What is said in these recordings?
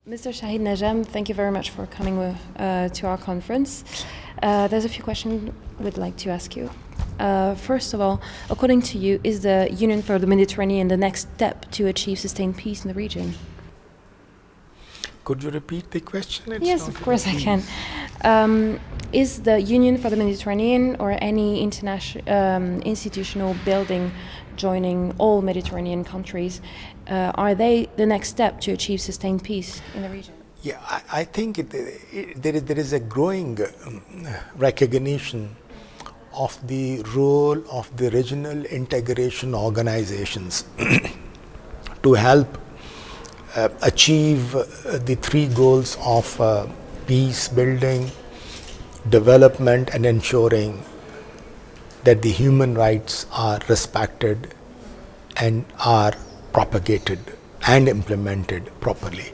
Mr. Shahid Najam, thank you very much for coming to our conference. There's a few questions we'd like to ask you. First of all, according to you, is the Union for the Mediterranean the next step to achieve sustained peace in the region? Could you repeat the question? Yes, of course I can. Is the Union for the Mediterranean or any institutional building joining all Mediterranean countries, are they the next step to achieve sustained peace in the region? Yeah, I think there is a growing recognition of the role of the regional integration organizations to help achieve the three goals of peace building, development, and ensuring that the human rights are respected and are propagated and implemented properly.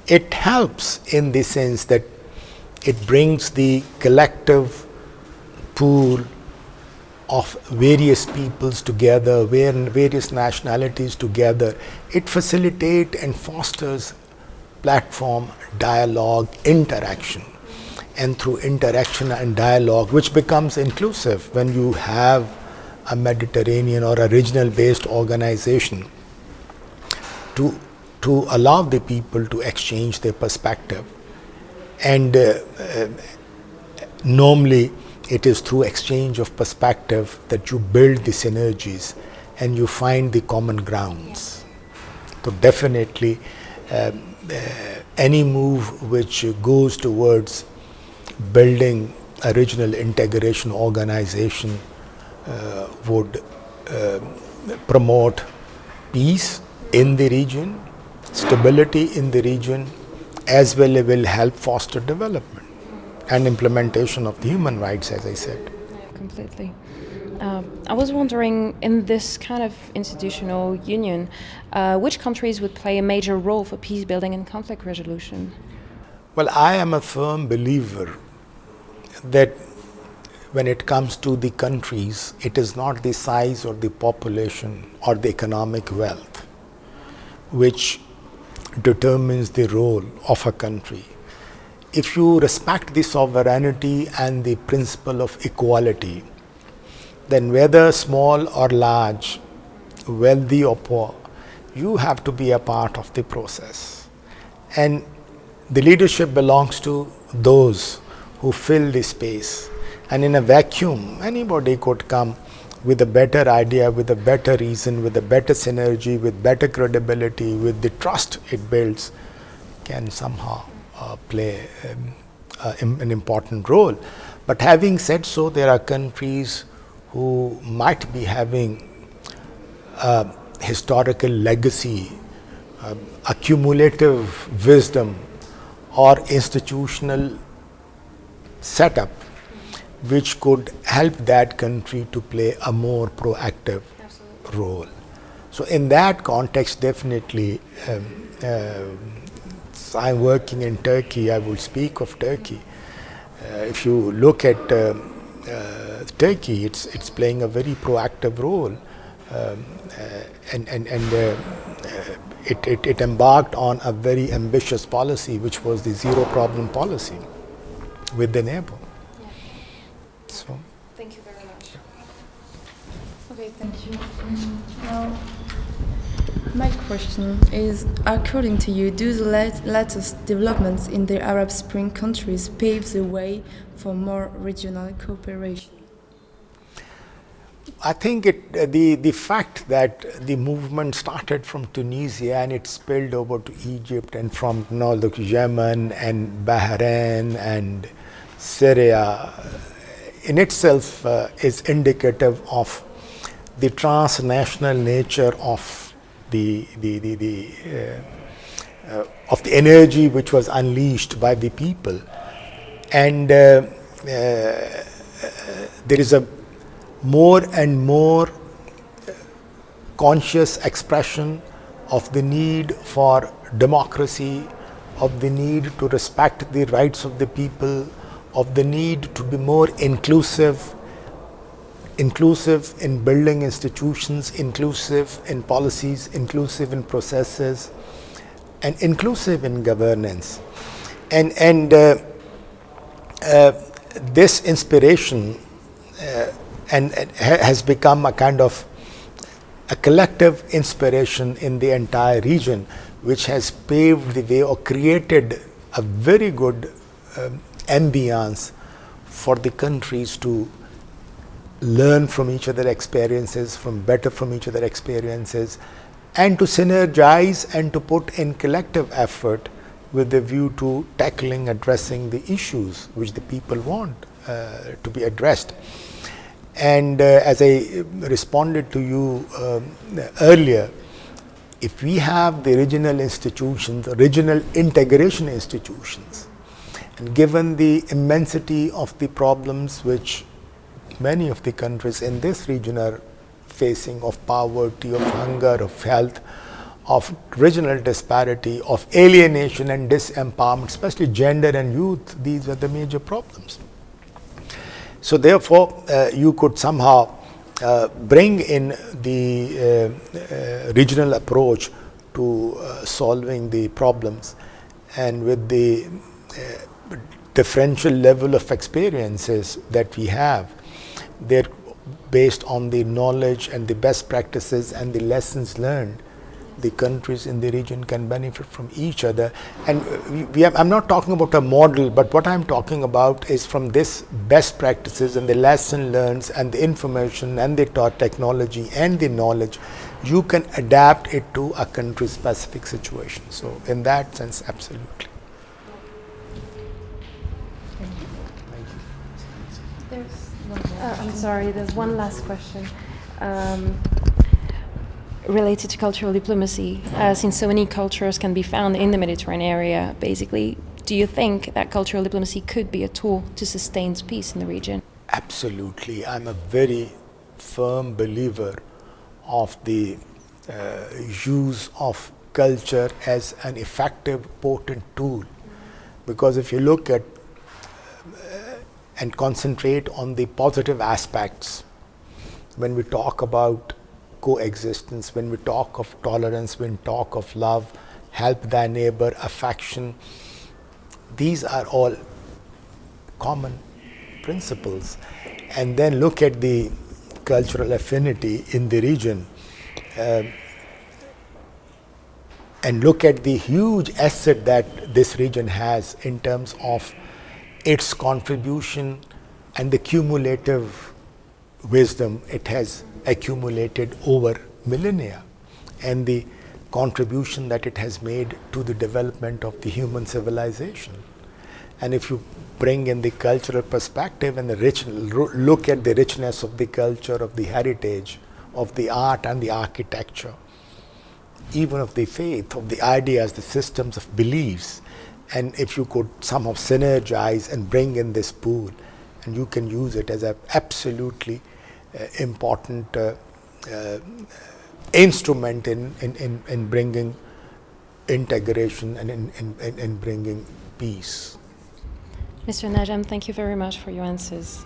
It helps in the sense that it brings the collective pool of various peoples together, various nationalities together. It facilitates and fosters platform, dialogue, interaction. And through interaction and dialogue, which becomes inclusive when you have a Mediterranean or a regional based organization to allow the people to exchange their perspective. And normally it is through exchange of perspective that you build the synergies and you find the common grounds. So definitely any move which goes towards building a regional integration organization would promote peace in the region, stability in the region, as well as will help foster development and implementation of the human rights, as I said. Yeah, completely. I was wondering, in this kind of institutional union, which countries would play a major role for peace building and conflict resolution? Well, I am a firm believer that when it comes to the countries, it is not the size or the population or the economic wealth which determines the role of a country. If you respect the sovereignty and the principle of equality, then whether small or large, wealthy or poor, you have to be a part of the process. And the leadership belongs to those who fill the space. And in a vacuum, anybody could come with a better idea, with a better reason, with a better synergy, with better credibility, with the trust it builds, can somehow play an important role. But having said so, there are countries who might be having historical legacy, accumulative wisdom, or institutional setup which could help that country to play a more proactive role. So in that context, definitely, I'm working in Turkey, I would speak of Turkey. If you look at Turkey, it's playing a very proactive role, and it embarked on a very ambitious policy, which was the zero problem policy with the neighbor. Yeah. So, thank you very much. Okay, thank you. Now, my question is, according to you, do the latest developments in the Arab Spring countries pave the way for more regional cooperation? I think the fact that the movement started from Tunisia and it spilled over to Egypt and from Yemen and Bahrain and Syria in itself is indicative of the transnational nature of the energy which was unleashed by the people, and there is a more and more conscious expression of the need for democracy, of the need to respect the rights of the people, of the need to be more inclusive in building institutions, inclusive in policies, inclusive in processes, and inclusive in governance. And this inspiration has become a kind of a collective inspiration in the entire region, which has paved the way or created a very good ambience for the countries to learn from each other's experiences, from each other's experiences, and to synergize and to put in collective effort with a view to tackling, addressing the issues which the people want to be addressed. And as I responded to you earlier, if we have the regional institutions, regional integration institutions, and given the immensity of the problems which many of the countries in this region are facing, of poverty, of hunger, of health, of regional disparity, of alienation and disempowerment, especially gender and youth, these are the major problems. So therefore, you could somehow bring in the regional approach to solving the problems, and with the differential level of experiences that we have, they're based on the knowledge and the best practices and the lessons learned. The countries in the region can benefit from each other. And I'm not talking about a model, but what I'm talking about is from this best practices and the lesson learned and the information and the technology and the knowledge, you can adapt it to a country specific situation. So in that sense, absolutely. I'm sorry, there's one last question. Related to cultural diplomacy, since so many cultures can be found in the Mediterranean area, basically, do you think that cultural diplomacy could be a tool to sustain peace in the region? Absolutely. I'm a very firm believer of the use of culture as an effective, potent tool. Because if you look at and concentrate on the positive aspects, when we talk about coexistence, when we talk of tolerance, when we talk of love, help thy neighbor, affection, these are all common principles. And then look at the cultural affinity in the region, and look at the huge asset that this region has in terms of its contribution and the cumulative wisdom it has accumulated over millennia, and the contribution that it has made to the development of the human civilization. And if you bring in the cultural perspective and look at the richness of the culture, of the heritage, of the art and the architecture, even of the faith, of the ideas, the systems of beliefs, and if you could somehow synergize and bring in this pool, and you can use it as an absolutely important instrument in bringing integration and in bringing peace. Mr. Najam, thank you very much for your answers.